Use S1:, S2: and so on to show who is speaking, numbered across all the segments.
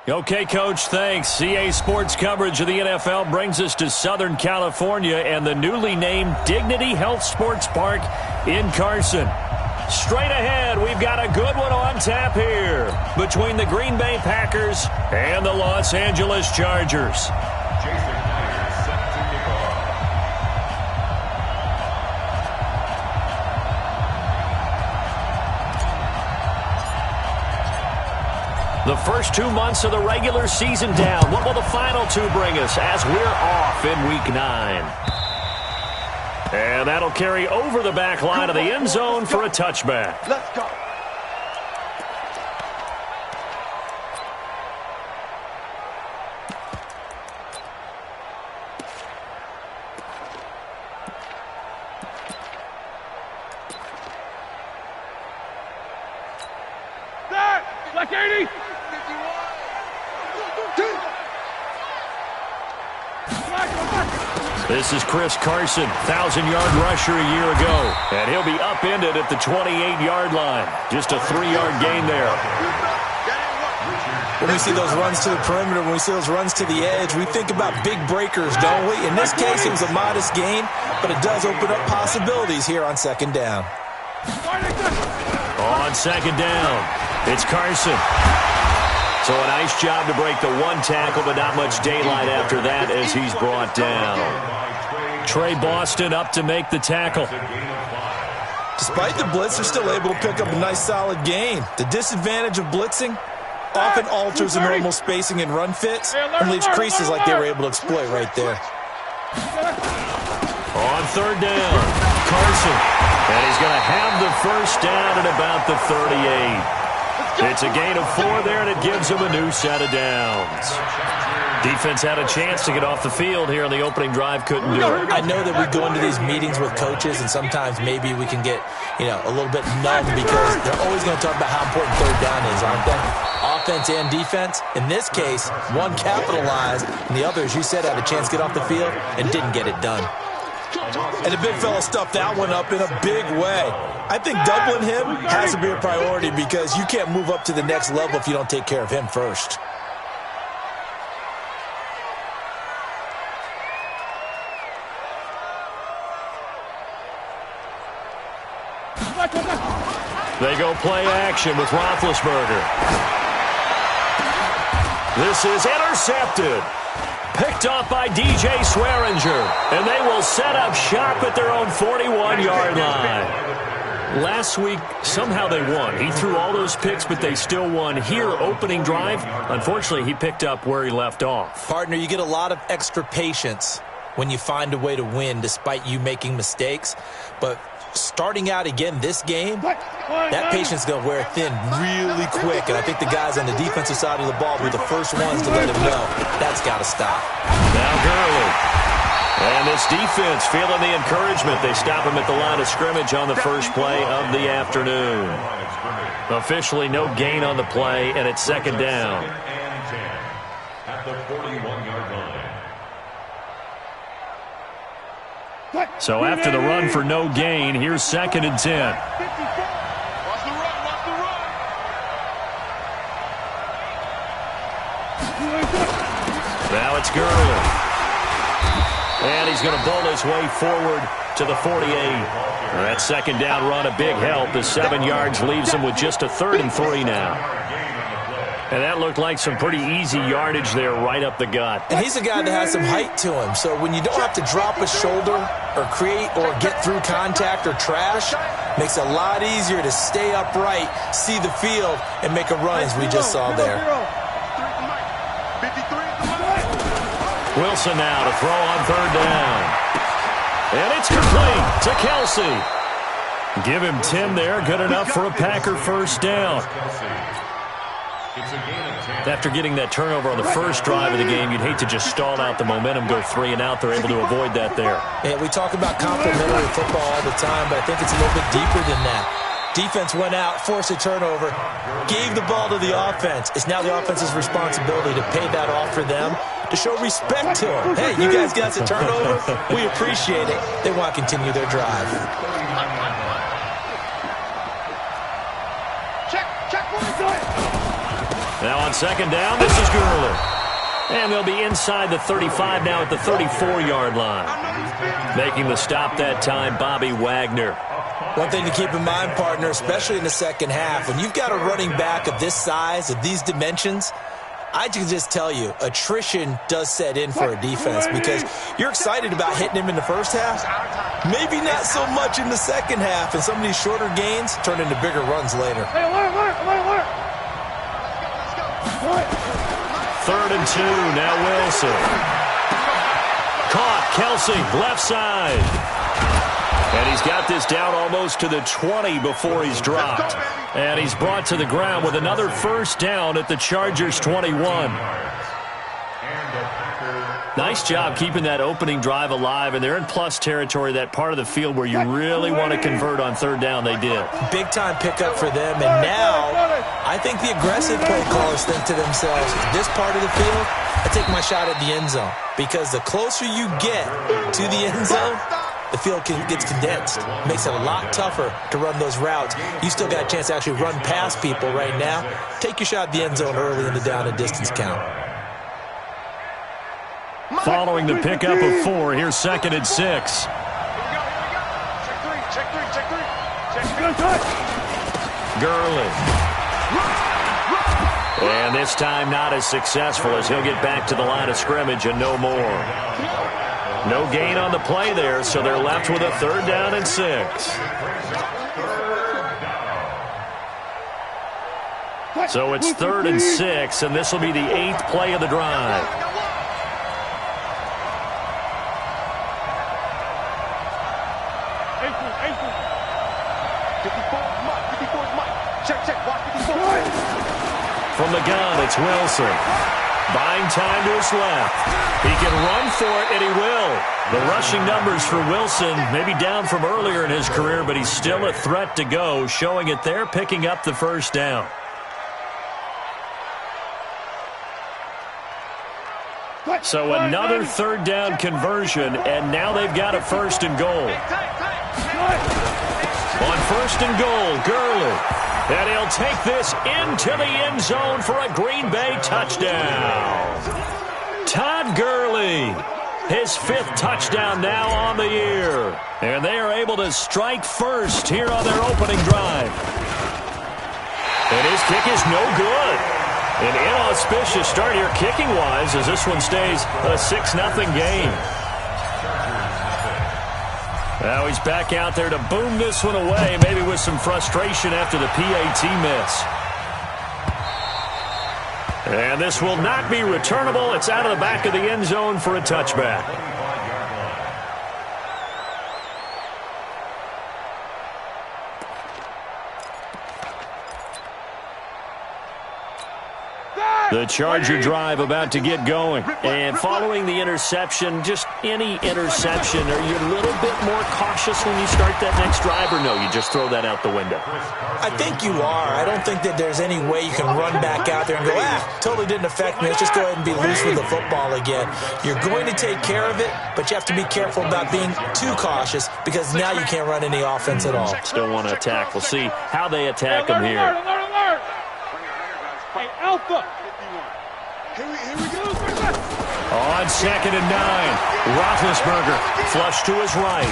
S1: Okay, Coach, thanks. CA Sports coverage of the NFL brings us to Southern California and the newly named Dignity Health Sports Park in Carson. Straight ahead, we've got a good one on tap here between the Green Bay Packers and the Los Angeles Chargers. The first 2 months of the regular season down. What will the final two bring us as we're off in Week 9? And that'll carry over the back line of the end zone for a touchback.
S2: Let's go.
S3: Black 80.
S1: This is Chris Carson, 1,000-yard rusher a year ago. And he'll be upended at the 28-yard line. Just a 3-yard gain there.
S4: When we see those runs to the perimeter, when we see those runs to the edge, we think about big breakers, don't we? In this case, it was a modest gain, but it does open up possibilities here on second down.
S1: On second down, it's Carson. So a nice job to break the one tackle, but not much daylight after that as he's brought down. Trey Boston up to make the tackle.
S4: Despite the blitz, they're still able to pick up a nice solid gain. The disadvantage of blitzing often alters the normal spacing and run fits and leaves creases like they were able to exploit right there.
S1: On third down, Carson. And he's going to have the first down at about the 38. It's a gain of 4 there, and it gives him a new set of downs. Defense had a chance to get off the field here on the opening drive, couldn't do it.
S4: I know that we go into these meetings with coaches, and sometimes maybe we can get, a little bit numb because they're always going to talk about how important third down is, aren't they? Offense and defense. In this case, one capitalized, and the other, as you said, had a chance to get off the field and didn't get it done. And the big fella stuffed that one up in a big way. I think doubling him has to be a priority because you can't move up to the next level if you don't take care of him first.
S1: They go play action with Roethlisberger. This is intercepted. Picked off by DJ Swearinger. And they will set up shop at their own 41-yard line. Last week, somehow they won. He threw all those picks, but they still won. Here, opening drive, unfortunately, he picked up where he left off.
S4: Partner, you get a lot of extra patience when you find a way to win despite you making mistakes. But starting out again this game, that patience is going to wear thin really quick. And I think the guys on the defensive side of the ball were the first ones to let him know that's got to stop.
S1: Now Gurley. And this defense feeling the encouragement. They stop him at the line of scrimmage on the first play of the afternoon. Officially no gain on the play, and it's second down.
S3: At the 41-yard line.
S1: So after the run for no gain, here's second and 10.
S3: Watch the run.
S1: Now it's Gurley. And he's going to bowl his way forward to the 48. That second down run, a big help. The 7 yards leaves him with just a 3rd and 3 now. And that looked like some pretty easy yardage there right up the gut.
S4: And he's a guy that has some height to him. So when you don't have to drop a shoulder or create or get through contact or trash, makes it a lot easier to stay upright, see the field, and make a run as we just saw there.
S1: Wilson now to throw on third down. And it's complete to Kelsey. Give him 10 there. Good enough for a Packer first down. After getting that turnover on the first drive of the game, you'd hate to just stall out the momentum, go 3 and out. They're able to avoid that there.
S4: Yeah, we talk about complementary football all the time, but I think it's a little bit deeper than that. Defense went out, forced a turnover, gave the ball to the offense. It's now the offense's responsibility to pay that off for them, to show respect to them. Hey, you guys got the turnover. We appreciate it. They want to continue their drive.
S3: Check.
S1: Now on second down, this is Gurley. And they'll be inside the 35 now at the 34-yard line. Making the stop that time, Bobby Wagner.
S4: One thing to keep in mind, partner, especially in the second half, when you've got a running back of this size, of these dimensions, I can just tell you, attrition does set in for a defense because you're excited about hitting him in the first half. Maybe not so much in the second half, and some of these shorter gains turn into bigger runs later.
S3: Hey, alert.
S1: 3rd and 2, now Wilson. Caught, Kelsey, left side. And he's got this down almost to the 20 before he's dropped. And he's brought to the ground with another first down at the Chargers' 21. Nice job keeping that opening drive alive, and they're in plus territory, that part of the field where you really want to convert on 3rd down. They did.
S4: Big-time pickup for them, and now I think the aggressive play callers think to themselves, this part of the field, I take my shot at the end zone, because the closer you get to the end zone, the field gets condensed. Makes it a lot tougher to run those routes. You still got a chance to actually run past people right now. Take your shot at the end zone early in the down and distance count.
S1: Following the pickup of 4, here's 2nd and 6.
S3: Check three.
S1: Gurley. And this time not as successful as he'll get back to the line of scrimmage and no more. No gain on the play there, so they're left with a 3rd down and 6. So it's 3rd and 6, and this will be the 8th play of the drive. From the gun, it's Wilson. Buying time to his left. He can run for it, and he will. The rushing numbers for Wilson maybe down from earlier in his career, but he's still a threat to go, showing it there, picking up the first down. So another 3rd down conversion, and now they've got a 1st and goal. On 1st and goal, Gurley. And he'll take this into the end zone for a Green Bay touchdown. Todd Gurley, his 5th touchdown now on the year. And they are able to strike first here on their opening drive. And his kick is no good. An inauspicious start here kicking-wise as this one stays a 6-0 game. Now he's back out there to boom this one away, maybe with some frustration after the PAT miss. And this will not be returnable. It's out of the back of the end zone for a touchback. The Charger drive about to get going. And following the interception, just any interception, are you a little bit more cautious when you start that next drive, or no, you just throw that out the window?
S4: I think you are. I don't think that there's any way you can run back out there and go, totally didn't affect me. Let's just go ahead and be loose with the football again. You're going to take care of it, but you have to be careful about being too cautious because now you can't run any offense at all.
S1: Still want to attack. We'll see how they attack them here.
S3: Alert. Hey, Alpha. Here we go.
S1: On 2nd and 9, Roethlisberger flush to his right.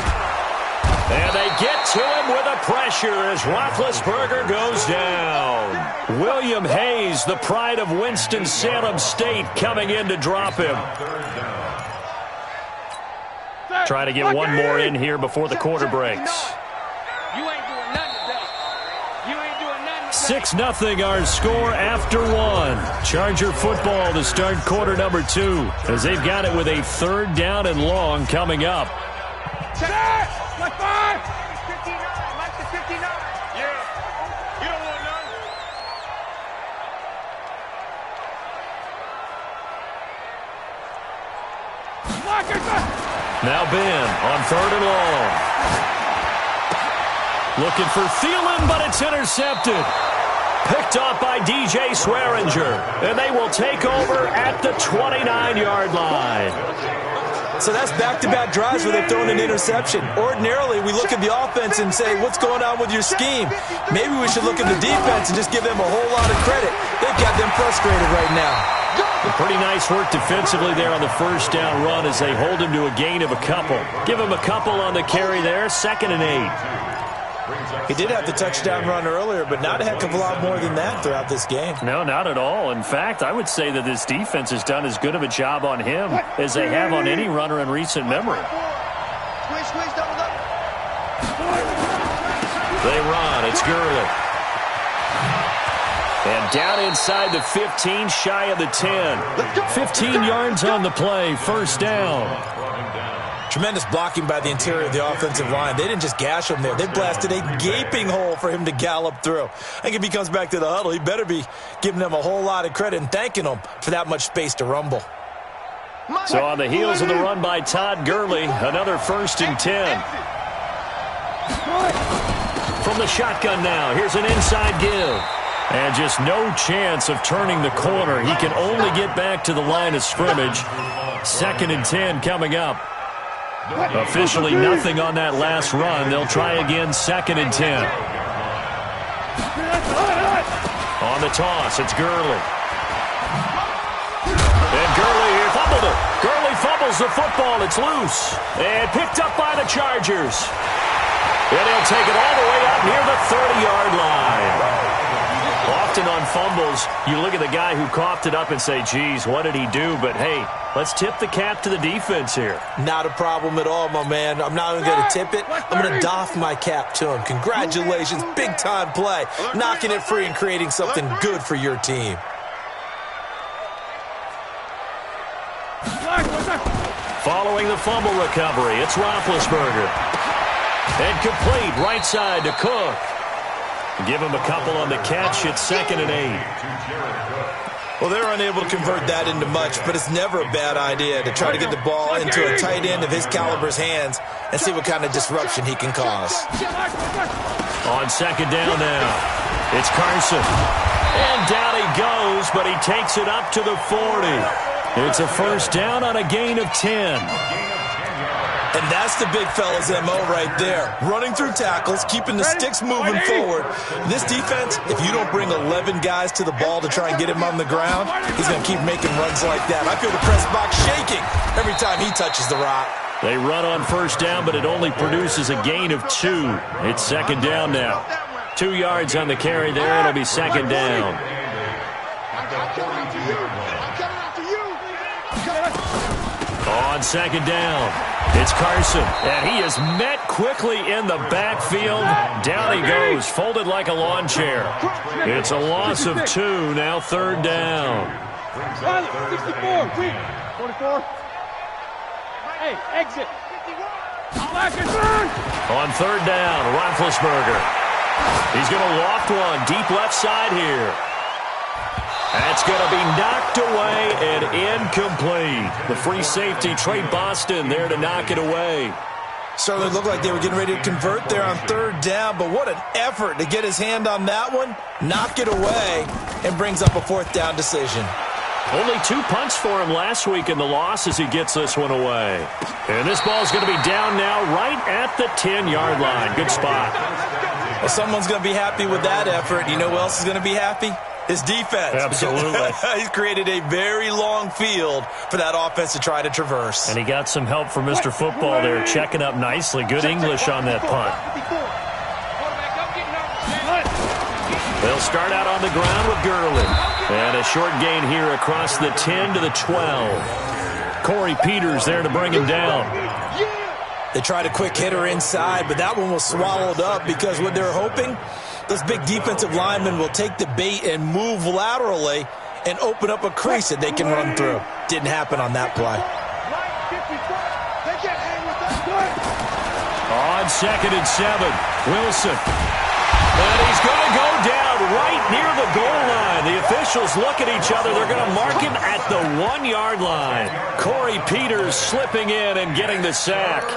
S1: And they get to him with a pressure as Roethlisberger goes down. William Hayes, the pride of Winston-Salem State, coming in to drop him. Try to get one more in here before the quarter breaks. 6-0 our score after 1. Charger football to start quarter number 2 as they've got it with a 3rd down and long coming up.
S3: Like 5. 59. Like the 59. Yeah. You don't want none.
S1: Now Ben on 3rd and long. Looking for Thielen, but it's intercepted. Picked off by DJ Swearinger. And they will take over at the 29-yard line.
S4: So that's back-to-back drives where they've thrown an interception. Ordinarily, we look at the offense and say, what's going on with your scheme? Maybe we should look at the defense and just give them a whole lot of credit. They've got them frustrated right now.
S1: Pretty nice work defensively there on the first down run as they hold him to a gain of a couple. Give him a couple on the carry there, 2nd and 8.
S4: He did have the touchdown run earlier, but not a heck of a lot more than that throughout this game.
S1: No, not at all. In fact, I would say that this defense has done as good of a job on him as they have on any runner in recent memory. They run. It's Gurley. And down inside the 15, shy of the 10. 15 yards on the play, first down.
S4: Tremendous blocking by the interior of the offensive line. They didn't just gash him there. They blasted a gaping hole for him to gallop through. I think if he comes back to the huddle, he better be giving them a whole lot of credit and thanking them for that much space to rumble.
S1: So on the heels of the run by Todd Gurley, another 1st and 10. From the shotgun now, here's an inside give. And just no chance of turning the corner. He can only get back to the line of scrimmage. 2nd and 10 coming up. Officially nothing on that last run. They'll try again, 2nd and 10. On the toss, it's Gurley. And Gurley fumbled it. Gurley fumbles the football. It's loose. And picked up by the Chargers. And he'll take it all the way up near the 30-yard line. Often on fumbles, you look at the guy who coughed it up and say, geez, what did he do? But, hey, let's tip the cap to the defense here.
S4: Not a problem at all, my man. I'm not even going to tip it. I'm going to doff my cap to him. Congratulations, big-time play. Knocking it free and creating something good for your team.
S1: Following the fumble recovery, it's Roethlisberger. And complete, right side to Cook. Give him a couple on the catch. It's 2nd and 8.
S4: Well, they're unable to convert that into much, but it's never a bad idea to try to get the ball into a tight end of his caliber's hands and see what kind of disruption he can cause.
S1: On 2nd down now, it's Carson. And down he goes, but he takes it up to the 40. It's a first down on a gain of 10.
S4: And that's the big fella's MO right there. Running through tackles, keeping the sticks moving forward. This defense, if you don't bring 11 guys to the ball to try and get him on the ground, he's going to keep making runs like that. I feel the press box shaking every time he touches the rock.
S1: They run on first down, but it only produces a gain of 2. It's 2nd down now. 2 yards on the carry there. It'll be 2nd down. On 2nd down, it's Carson, and he is met quickly in the backfield. Down he goes, folded like a lawn chair. It's a loss of 2, now 3rd down.
S3: 64, 44. Hey, exit.
S1: On 3rd down, Roethlisberger. He's going to loft one, deep left side here. That's going to be knocked away and incomplete. The free safety, Trey Boston, there to knock it away.
S4: Certainly looked like they were getting ready to convert there on 3rd down, but what an effort to get his hand on that one, knock it away, and brings up a 4th down decision.
S1: Only 2 punts for him last week in the loss as he gets this one away. And this ball's going to be down now right at the 10-yard line. Good spot.
S4: Well, someone's going to be happy with that effort. You know who else is going to be happy? His defense.
S1: Absolutely.
S4: He's created a very long field for that offense to try to traverse.
S1: And he got some help from Mr. Football there, checking up nicely. Good English on that punt. They'll start out on the ground with Gurley. And a short gain here across the 10 to the 12. Corey Peters there to bring him down.
S4: They tried a quick hitter inside, but that one was swallowed up because what they're hoping, those big defensive linemen will take the bait and move laterally and open up a crease that they can run through. Didn't happen on that play.
S1: On 2nd and 7, Wilson. And he's going to go down right near the goal line. The officials look at each other. They're going to mark him at the 1-yard line. Corey Peters slipping in and getting the sack.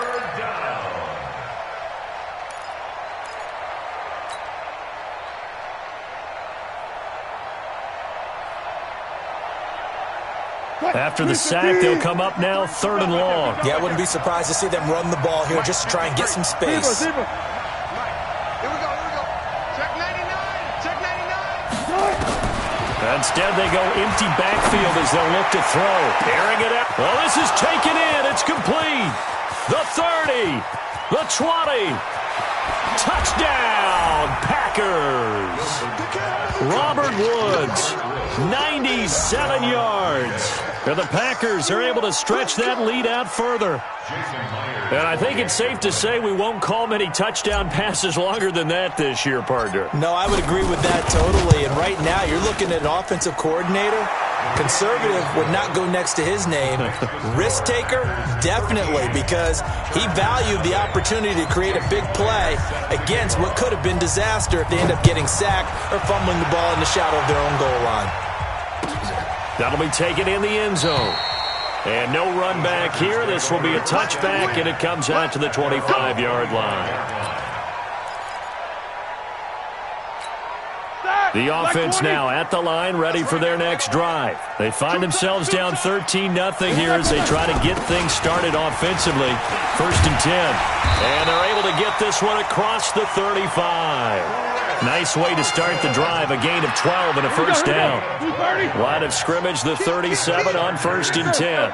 S1: After the sack, they'll come up now 3rd and long.
S4: Yeah, I wouldn't be surprised to see them run the ball here just to try and get some space.
S3: Here we go. Check 99. Check 99.
S1: Instead, they go empty backfield as they'll look to throw. Airing it out. Well, this is taken in. It's complete. The 30. The 20. Touchdown, Packers. Robert Woods, 97 yards. And the Packers are able to stretch that lead out further. And I think it's safe to say we won't call many touchdown passes longer than that this year, partner.
S4: No, I would agree with that totally. And right now, you're looking at an offensive coordinator. Conservative would not go next to his name. Risk taker, definitely, because he valued the opportunity to create a big play against what could have been disaster if they end up getting sacked or fumbling the ball in the shadow of their own goal line.
S1: That'll be taken in the end zone. And no run back here. This will be a touchback, and it comes out to the 25-yard line. The offense now at the line, ready for their next drive. They find themselves down 13-0 here as they try to get things started offensively. 1st and 10. And they're able to get this one across the 35. Nice way to start the drive, a gain of 12 and a first down. Line of scrimmage, the 37 on 1st and 10.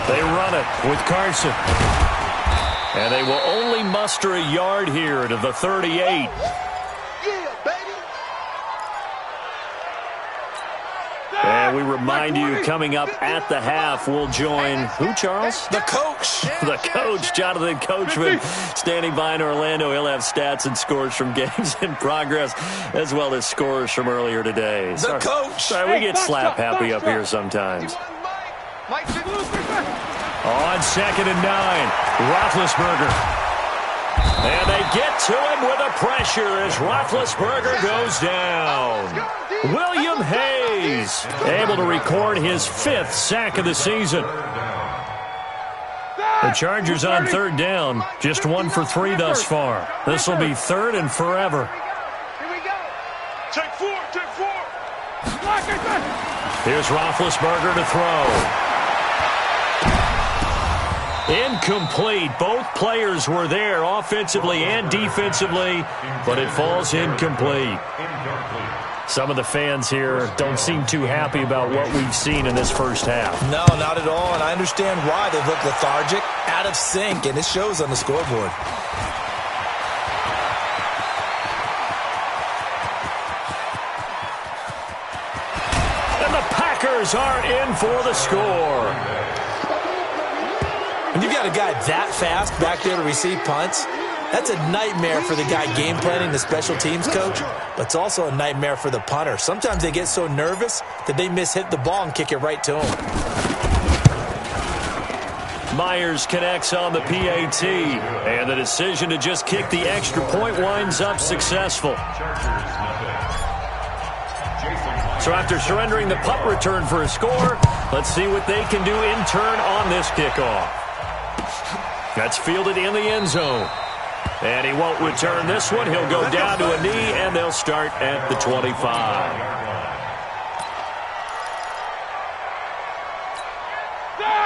S1: They run it with Carson. And they will only muster a yard here to the 38. And we remind you, coming up at the half, we'll join who, Charles?
S4: The coach.
S1: The coach, Jonathan Coachman, standing by in Orlando. He'll have stats and scores from games in progress, as well as scores from earlier today.
S4: The coach.
S1: Sorry, we get slap happy up here sometimes. On 2nd and 9, Roethlisberger. And they get to him with a pressure as Roethlisberger goes down. William Hayes able to record his 5th sack of the season. The Chargers on 3rd down, just 1 for 3 thus far. This will be 3rd and forever.
S3: Here we go. Check 4.
S1: Here's Roethlisberger to throw. Incomplete. Both players were there offensively and defensively, but it falls incomplete. Some of the fans here don't seem too happy about what we've seen in this first half.
S4: No, not at all, and I understand why. They look lethargic, out of sync, and it shows on the scoreboard.
S1: And the Packers are in for the score.
S4: When you've got a guy that fast back there to receive punts, that's a nightmare for the guy game planning, the special teams coach, but it's also a nightmare for the punter. Sometimes they get so nervous that they hit the ball and kick it right to him.
S1: Myers connects on the PAT, and the decision to just kick the extra point winds up successful. So after surrendering the punt return for a score, let's see what they can do in turn on this kickoff. That's fielded in the end zone. And he won't return this one. He'll go down to a knee, and they'll start at the 25.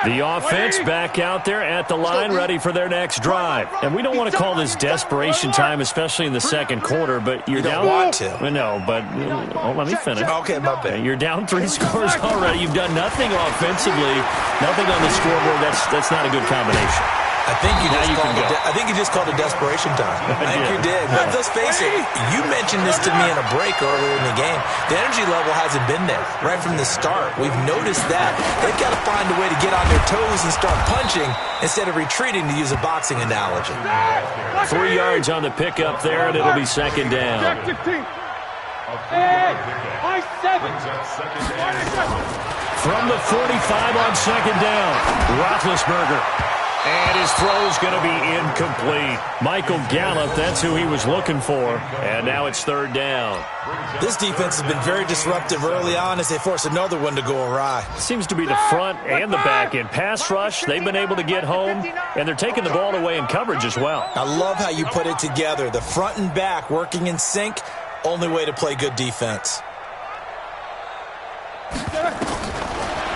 S1: The offense back out there at the line, ready for their next drive. And we don't want to call this desperation time, especially in the second quarter, but you're down.
S4: You don't want to.
S1: No, but let me finish.
S4: Okay, my bad.
S1: You're down 3 scores already. You've done nothing offensively, nothing on the scoreboard. That's not a good combination.
S4: I think you just called it desperation time. I think you did. But let's face it, you mentioned this to me in a break earlier in the game. The energy level hasn't been there right from the start. We've noticed that. They've got to find a way to get on their toes and start punching instead of retreating, to use a boxing analogy.
S1: 3 yards on the pickup there, and it'll be 2nd down. From the 45 on 2nd down, Roethlisberger. And his throw's going to be incomplete. Michael Gallup, that's who he was looking for. And now it's 3rd down.
S4: This defense has been very disruptive early on as they force another one to go awry.
S1: Seems to be the front and the back end. Pass rush, they've been able to get home, and they're taking the ball away in coverage as well.
S4: I love how you put it together. The front and back working in sync, only way to play good defense.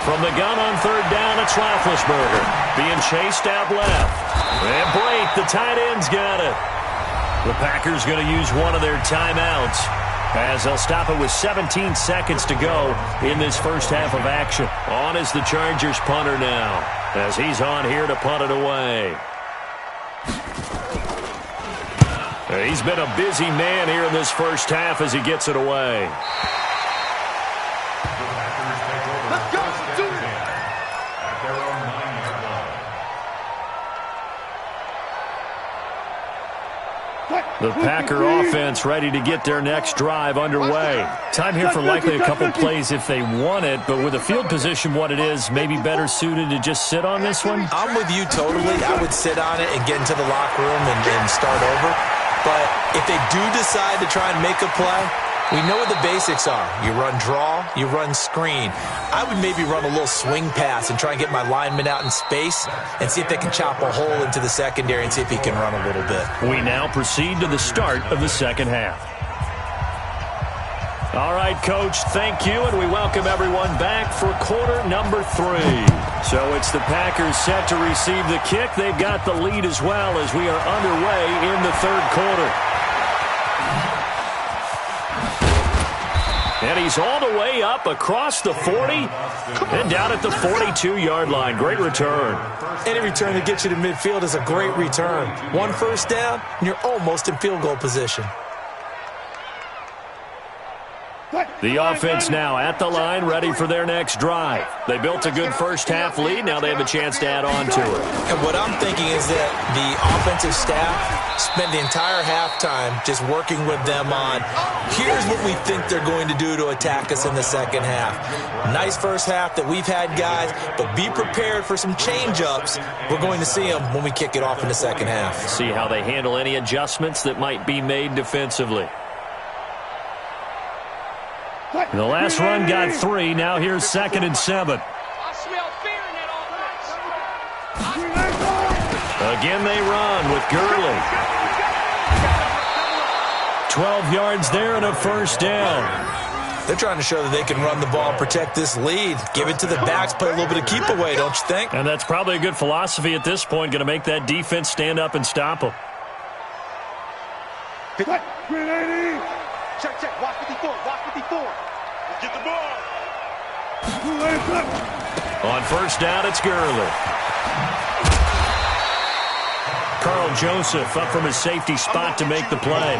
S1: From the gun on third down, it's Roethlisberger. Being chased out left. And Blake, the tight end's got it. The Packers going to use one of their timeouts as they'll stop it with 17 seconds to go in this first half of action. On is the Chargers punter now, as he's on here to punt it away. He's been a busy man here in this first half as he gets it away.
S3: Let's go. Do it.
S2: At their own 9-yard line.
S1: The Packer offense ready to get their next drive underway. Time here for likely a couple plays if they want it, but with the field position what it is, maybe better suited to just sit on this one?
S4: I'm with you totally. I would sit on it and get into the locker room and start over. But if they do decide to try and make a play, we know what the basics are. You run draw, you run screen. I would maybe run a little swing pass and try and get my lineman out in space and see if they can chop a hole into the secondary and see if he can run a little bit.
S1: We now proceed to the start of the second half. All right, Coach, thank you, and we welcome everyone back for quarter number 3. So it's the Packers set to receive the kick. They've got the lead as well as we are underway in the third quarter. And he's all the way up across the 40 and down at the 42-yard line. Great return.
S4: Any return that gets you to midfield is a great return. One first down, and you're almost in field goal position.
S1: The offense now at the line, ready for their next drive. They built a good first-half lead. Now they have a chance to add on to it.
S4: And what I'm thinking is that the offensive staff spent the entire halftime just working with them on, here's what we think they're going to do to attack us in the second half. Nice first half that we've had, guys, but be prepared for some change-ups. We're going to see them when we kick it off in the second half.
S1: See how they handle any adjustments that might be made defensively. The last run got 3. Now here's 2nd and 7.
S3: I smell fear in that offense.
S1: Again they run with Gurley. 12 yards there and a first down.
S4: They're trying to show that they can run the ball, protect this lead, give it to the backs, play a little bit of keep away, don't you think?
S1: And that's probably a good philosophy at this point, going to make that defense stand up and stop them.
S3: Check, check. Watch 54. Watch 54. Let's get the ball.
S1: On first down, it's Gurley. Carl Joseph up from his safety spot to make the play.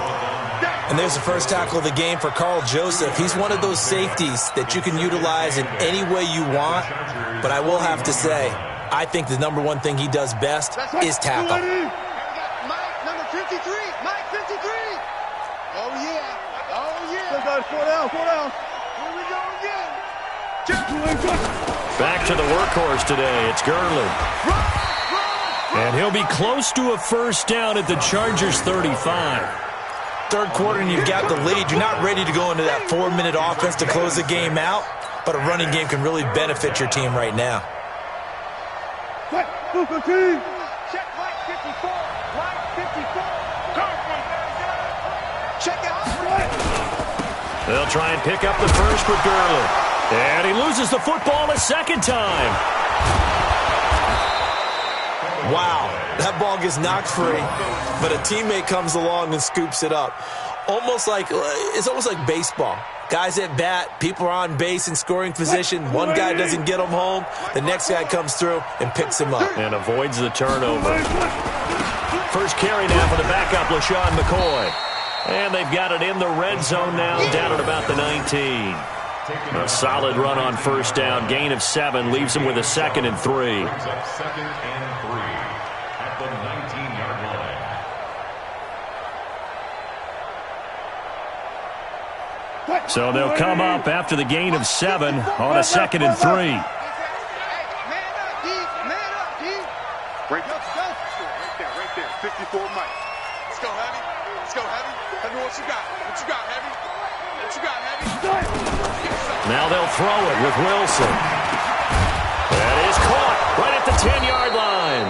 S4: And there's the first tackle of the game for Carl Joseph. He's one of those safeties that you can utilize in any way you want. But I will have to say, I think the number one thing he does best is tackle.
S3: Mike, number 53. Mike, 53. Oh, yeah. Oh, yeah. 4 down. Here we go again.
S1: Back to the workhorse today. It's Gurley. And he'll be close to a first down at the Chargers' 35.
S4: Third quarter and you've got the lead. You're not ready to go into that 4-minute offense to close the game out, but a running game can really benefit your team right now.
S3: Check Mike 54. Mike 54. Check out.
S1: They'll try and pick up the first with Gurley. And he loses the football a second time.
S4: Wow, that ball gets knocked free, but a teammate comes along and scoops it up. It's almost like baseball. Guys at bat, people are on base in scoring position. One guy doesn't get him home. The next guy comes through and picks him up.
S1: And avoids the turnover. First carry now for the backup, LaShawn McCoy. And they've got it in the red zone now, down at about the 19. A solid run on first down. Gain of 7 leaves them with a 2nd and 3.
S2: Second and 3 at the 19-yard line.
S1: So they'll come up after the gain of 7 on a 2nd and 3.
S3: Man up, D. Man up, D. Right there. 54 Mike. Let's go, Heavy. Heavy, what you got? What you got, Heavy?
S1: Now they'll throw it with Wilson. That is caught right at the 10-yard line.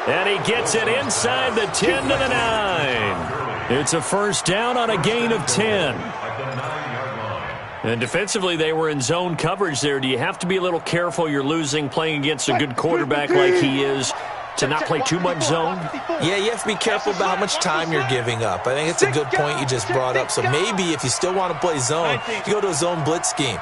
S1: And he gets it inside the 10 to the 9. It's a first down on a gain of 10.
S2: At the 9-yard line.
S1: And defensively, they were in zone coverage there. Do you have to be a little careful you're losing playing against a good quarterback like he is to not play too much zone?
S4: Yeah, you have to be careful about how much time you're giving up. I think it's a good point you just brought up. So maybe if you still want to play zone, you go to a zone blitz scheme.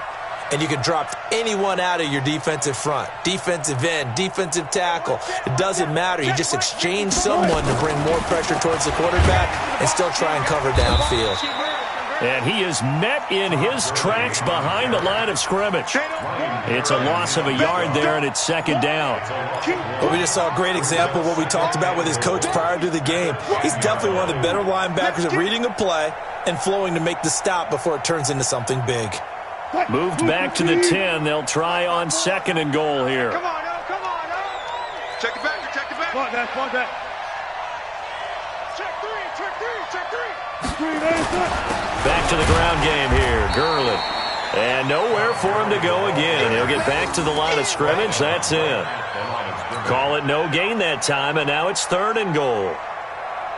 S4: And you can drop anyone out of your defensive front, defensive end, defensive tackle. It doesn't matter. You just exchange someone to bring more pressure towards the quarterback and still try and cover downfield.
S1: And he is met in his tracks behind the line of scrimmage. It's a loss of a yard there, and it's second down.
S4: Well, we just saw a great example of what we talked about with his coach prior to the game. He's definitely one of the better linebackers at reading a play and flowing to make the stop before it turns into something big.
S1: Moved back to the 10. They'll try on second and goal here.
S3: Come on, come on, check it back, check it back.
S2: Come on, that.
S3: Check three.
S1: Back to the ground game here. Gurley. And nowhere for him to go again. He'll get back to the line of scrimmage. That's it. Call it no gain that time, and now it's third and goal.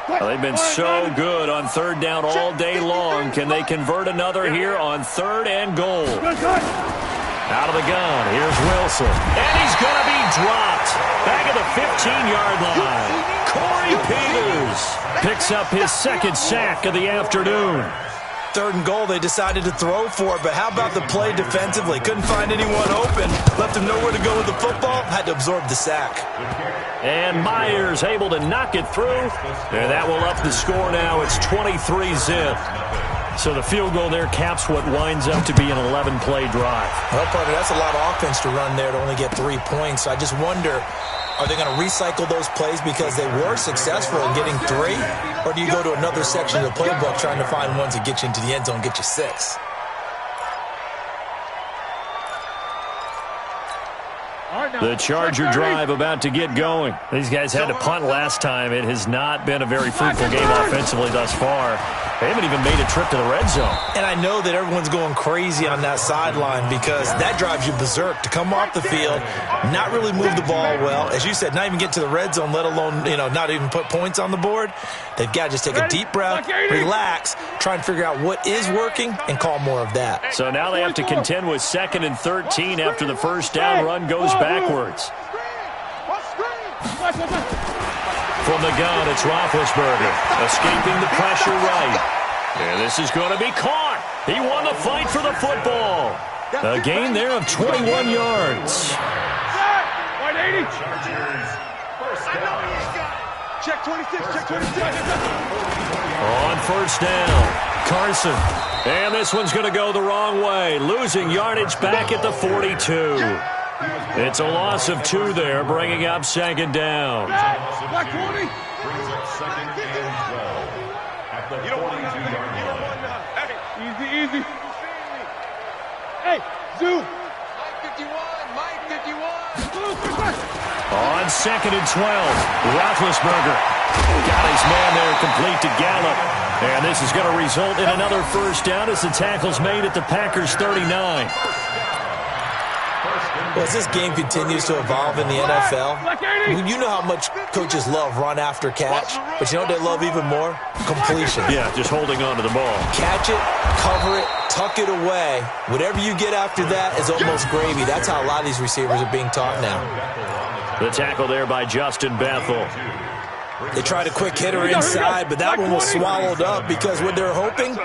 S1: Well, they've been so good on third down all day long. Can they convert another here on third and goal? Out of the gun, here's Wilson. And he's going to be dropped. Back at the 15-yard line. Corey Peters picks up his second sack of the afternoon.
S4: Third and goal, they decided to throw for it, but how about the play defensively? Couldn't find anyone open, left him nowhere to go with the football, had to absorb the sack.
S1: And Myers able to knock it through, and that will up the score now. It's 23-zip. So the field goal there caps what winds up to be an 11-play drive.
S4: Well, partner, that's a lot of offense to run there to only get 3 points. I just wonder, are they going to recycle those plays because they were successful in getting 3? Or do you go to another section of the playbook trying to find ones that get you into the end zone and get you 6?
S1: The Charger drive about to get going. These guys had to punt last time. It has not been a very fruitful game offensively thus far. They haven't even made a trip to the red zone.
S4: And I know that everyone's going crazy on that sideline because that drives you berserk to come off the field, not really move the ball well. As you said, not even get to the red zone, let alone, not even put points on the board. They've got to just take a deep breath, relax, try and figure out what is working and call more of that.
S1: So now they have to contend with 2nd and 13 after the first down run goes backwards. From the gun, it's Roethlisberger, escaping the pressure right. And this is going to be caught. He won the fight for the football. A gain there of 21 yards.
S3: Check 26, check 26.
S1: On first down, Carson. And this one's going to go the wrong way, losing yardage back at the 42. It's a loss of 2 there, bringing up second down.
S3: Black 20.
S2: Brings up second and 12 at the 42-yard line.
S3: Easy. Hey, Zoo. Mike 51.
S1: On 2nd and 12, Roethlisberger got his man there complete to Gallup. And this is going to result in another first down as the tackle's made at the Packers' 39.
S4: Well, as this game continues to evolve in the NFL, you know how much coaches love run after catch, but you know what they love even more? Completion.
S1: Yeah, just holding on to the ball.
S4: Catch it, cover it, tuck it away. Whatever you get after that is almost gravy. That's how a lot of these receivers are being taught now.
S1: The tackle there by Justin Bethel.
S4: They tried a quick hitter inside, but that one was swallowed up because what they're hoping,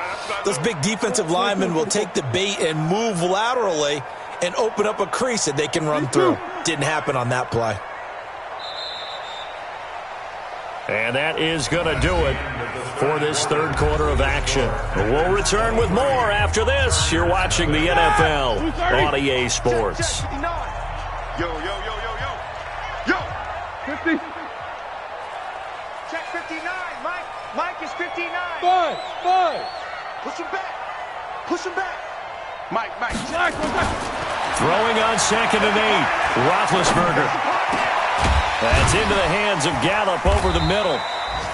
S4: those big defensive linemen will take the bait and move laterally and open up a crease that they can run through. Didn't happen on that play.
S1: And that is going to do it for this third quarter of action. We'll return with more after this. You're watching the NFL on EA Sports.
S3: Yo. 50. Check 59, Mike. Mike is 59. Five. Push him back. Mike.
S1: Throwing on 2nd and 8. Roethlisberger. That's into the hands of Gallup over the middle.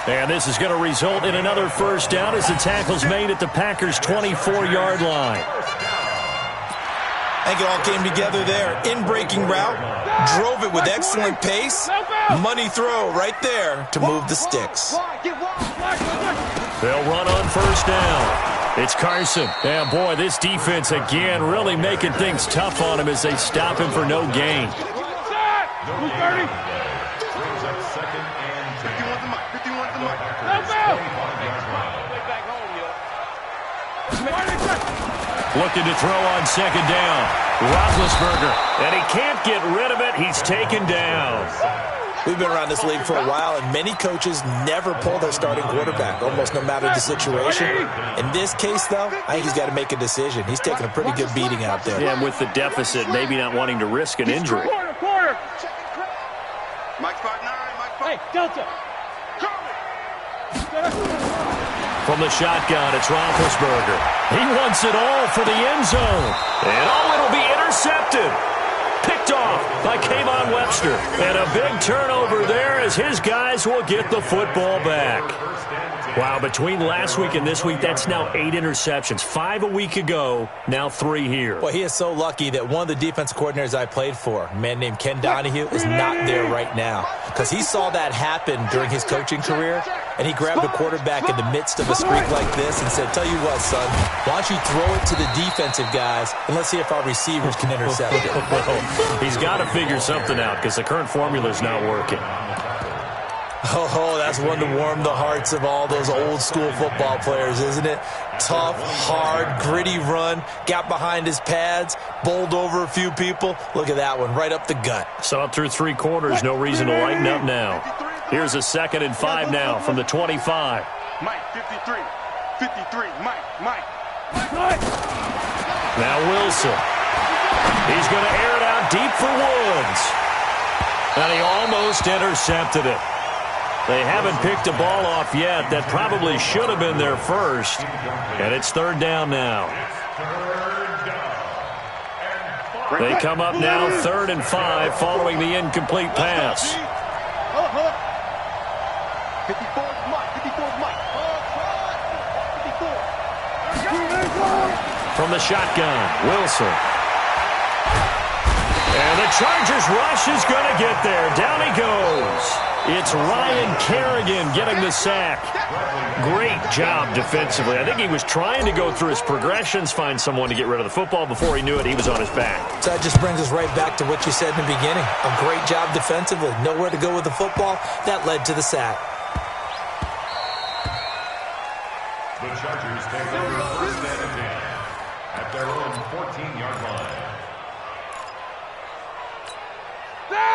S1: And this is going to result in another first down as the tackle's made at the Packers' 24-yard line.
S4: I think it all came together there. In-breaking route, drove it with excellent pace. Money throw right there to move the sticks.
S1: They'll run on first down. It's Carson. And, boy, this defense, again, really making things tough on him as they stop him for no gain. Looking to throw on second down. Roethlisberger. And he can't get rid of it. He's taken down.
S4: We've been around this league for a while, and many coaches never pull their starting quarterback, almost no matter the situation. In this case, though, I think he's got to make a decision. He's taking a pretty good beating out there.
S1: Yeah, and with the deficit, maybe not wanting to risk an injury.
S3: Quarter. Mike 5'9", Mike 5'9". Hey, Delta.
S1: From the shotgun, it's Roethlisberger. He wants it all for the end zone. And, it'll be intercepted. Picked off by Kayvon Webster. And a big turnover there as his guys will get the football back. Wow, between last week and this week, that's now 8 interceptions. 5 a week ago, now 3 here.
S4: Well, he is so lucky that one of the defense coordinators I played for, a man named Ken Donahue, is not there right now. Because he saw that happen during his coaching career, and he grabbed a quarterback in the midst of a streak like this and said, tell you what, son, why don't you throw it to the defensive guys, and let's see if our receivers can intercept it.
S1: He's got to figure something out because the current formula is not working.
S4: Oh, that's one to warm the hearts of all those old-school football players, isn't it? Tough, hard, gritty run, got behind his pads, bowled over a few people. Look at that one, right up the gut.
S1: Saw it through 3 quarters, no reason to lighten up now. Here's a 2nd and 5 now from the 25.
S3: Mike, 53, Mike.
S1: Now Wilson. He's going to air it out deep for Woods. And he almost intercepted it. They haven't picked a ball off yet. That probably should have been their first. And it's 3rd down now. They come up now 3rd and 5 following the incomplete pass.
S3: 54's Mike.
S1: From the shotgun, Wilson. And the Chargers rush is going to get there. Down he goes. It's Ryan Kerrigan getting the sack. Great job defensively. I think he was trying to go through his progressions, find someone to get rid of the football. Before he knew it, he was on his back.
S4: So that just brings us right back to what you said in the beginning. A great job defensively. Nowhere to go with the football. That led to the sack.
S2: The Chargers take over 1st and 10 at their own 14-yard line.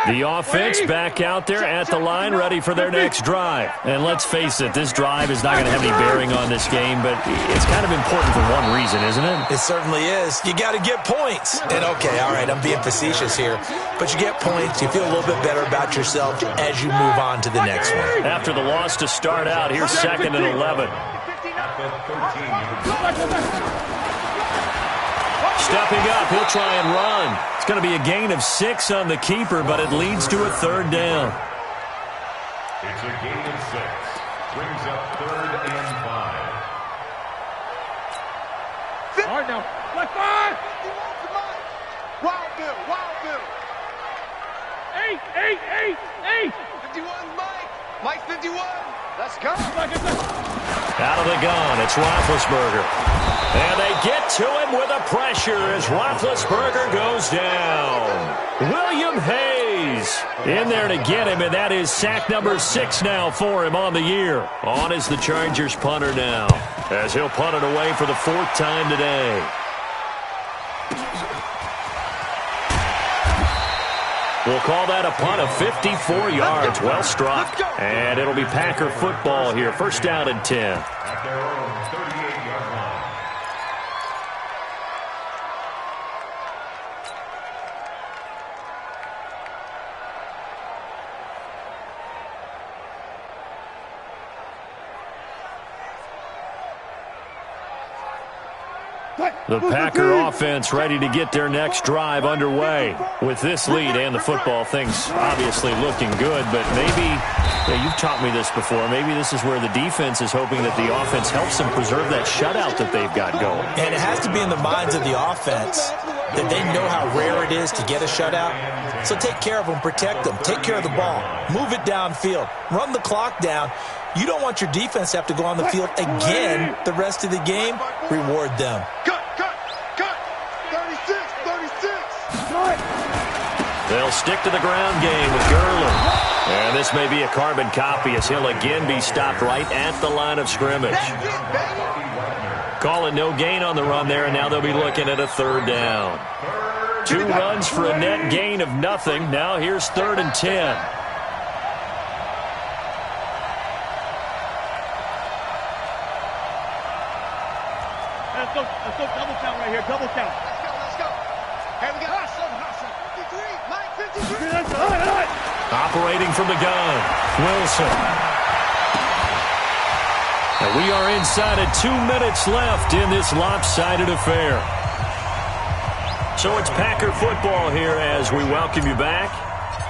S1: The offense back out there at the line, ready for their next drive. And let's face it, this drive is not going to have any bearing on this game, but it's kind of important for one reason, isn't it?
S4: It certainly is. You got to get points. And okay, all right, I'm being facetious here, but you get points, you feel a little bit better about yourself as you move on to the next one.
S1: After the loss to start out, here's 2nd and 11.
S2: At the 13-yard line.
S1: Stepping up, he'll try and run. It's going to be a gain of 6 on the keeper, but it leads to a 3rd down.
S2: It's a gain of 6. Brings up 3rd and 5.
S3: Hard now. Left 5. Wild Bill. 8. 51's Mike. Mike 51. Let's go.
S1: Out of the gun, it's Roethlisberger. And they get to him with a pressure as Roethlisberger goes down. William Hayes in there to get him, and that is sack number 6 now for him on the year. On is the Chargers punter now, as he'll punt it away for the 4th time today. We'll call that a punt of 54 yards. Well struck. And it'll be Packer football here. 1st down and 10.
S2: At their own 38-yard line.
S1: The Packer offense ready to get their next drive underway. With this lead and the football, things obviously looking good, but maybe, you've taught me this before, maybe this is where the defense is hoping that the offense helps them preserve that shutout that they've got going.
S4: And it has to be in the minds of the offense. that they know how rare it is to get a shutout. So take care of them, protect them, take care of the ball, move it downfield, run the clock down. You don't want your defense to have to go on the field again the rest of the game. Reward them.
S3: Cut. 36.
S1: They'll stick to the ground game with Gurley. And this may be a carbon copy as he'll again be stopped right at the line of scrimmage. Calling no gain on the run there, and now they'll be looking at a third down. 2 runs for a net gain of nothing. Now here's 3rd and 10.
S3: Let's go double count right here, double count. Let's go. Here we go. Hustle. 53, Mike 53.
S1: Operating from the gun, Wilson. And we are inside of 2 minutes left in this lopsided affair. So it's Packer football here as we welcome you back.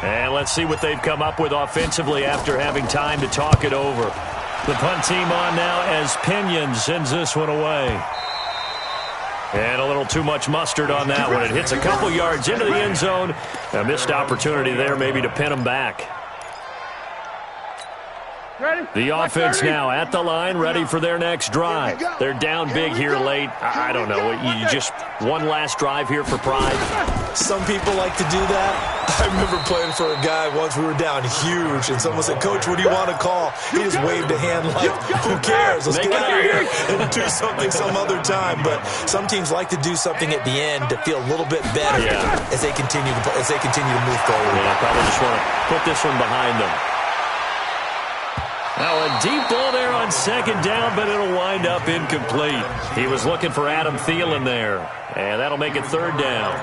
S1: And let's see what they've come up with offensively after having time to talk it over. The punt team on now as Pinion sends this one away. And a little too much mustard on that one. It hits a couple yards into the end zone. A missed opportunity there maybe to pin them back. The offense now at the line, ready for their next drive. They're down big here late. I don't know. You just one last drive here for pride.
S4: Some people like to do that. I remember playing for a guy once. We were down huge, and someone said, "Coach, what do you want to call?" He just waved a hand like, "Who cares? Let's get out of here and do something some other time." But some teams like to do something at the end to feel a little bit better as they continue to move forward.
S1: Yeah, probably just want to put this one behind them. Now a deep ball there on 2nd down, but it'll wind up incomplete. He was looking for Adam Thielen there, and that'll make it 3rd down.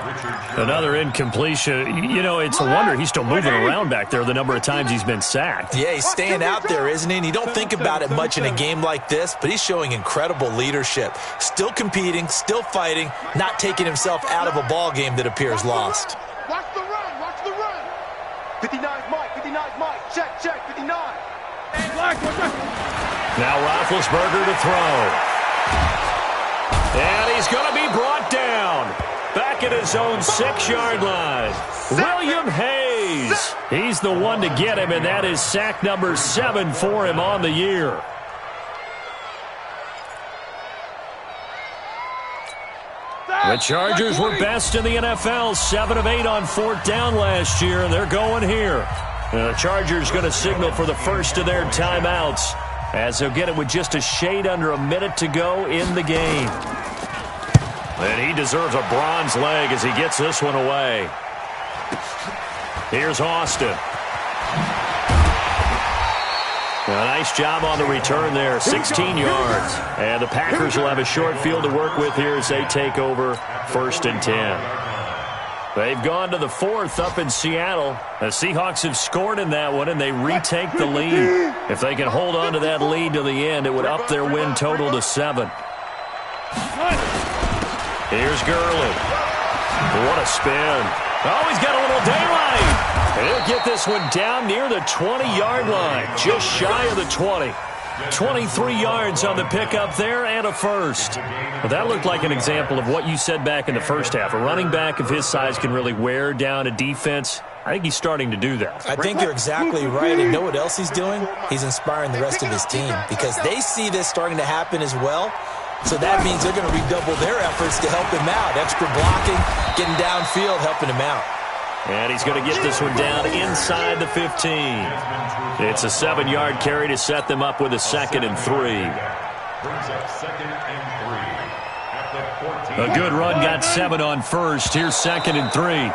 S1: Another incompletion. You know, it's a wonder he's still moving around back there the number of times he's been sacked.
S4: Yeah, he's staying out there, isn't he? And you don't think about it much in a game like this, but he's showing incredible leadership. Still competing, still fighting, not taking himself out of a ball game that appears lost.
S3: Watch the run. 59's Mike. Check, 59.
S1: Now Roethlisberger to throw. And he's going to be brought down. Back at his own 6-yard line. William Hayes. He's the one to get him, and that is sack number 7 for him on the year. The Chargers were best in the NFL, 7 of 8 on 4th down last year, and they're going here. The Chargers going to signal for the first of their timeouts as they'll get it with just a shade under a minute to go in the game. And he deserves a bronze leg as he gets this one away. Here's Austin. A nice job on the return there, 16 yards. And the Packers will have a short field to work with here as they take over 1st and 10. They've gone to the 4th up in Seattle. The Seahawks have scored in that one, and they retake the lead. If they can hold on to that lead to the end, it would up their win total to 7. Here's Gurley. What a spin. Oh, he's got a little daylight. And he'll get this one down near the 20-yard line, just shy of the 20. 23 yards on the pickup there and a first. Well, that looked like an example of what you said back in the first half. A running back of his size can really wear down a defense. I think he's starting to do that.
S4: I think you're exactly right. And know what else he's doing? He's inspiring the rest of his team because they see this starting to happen as well. So that means they're going to redouble their efforts to help him out. Extra blocking, getting downfield, helping him out.
S1: And he's going to get this one down inside the 15. It's a 7-yard carry to set them up with a 2nd and 3.
S2: Brings up 2nd and 3 at the 14.
S1: A good run got 7 on first. Here's 2nd and 3.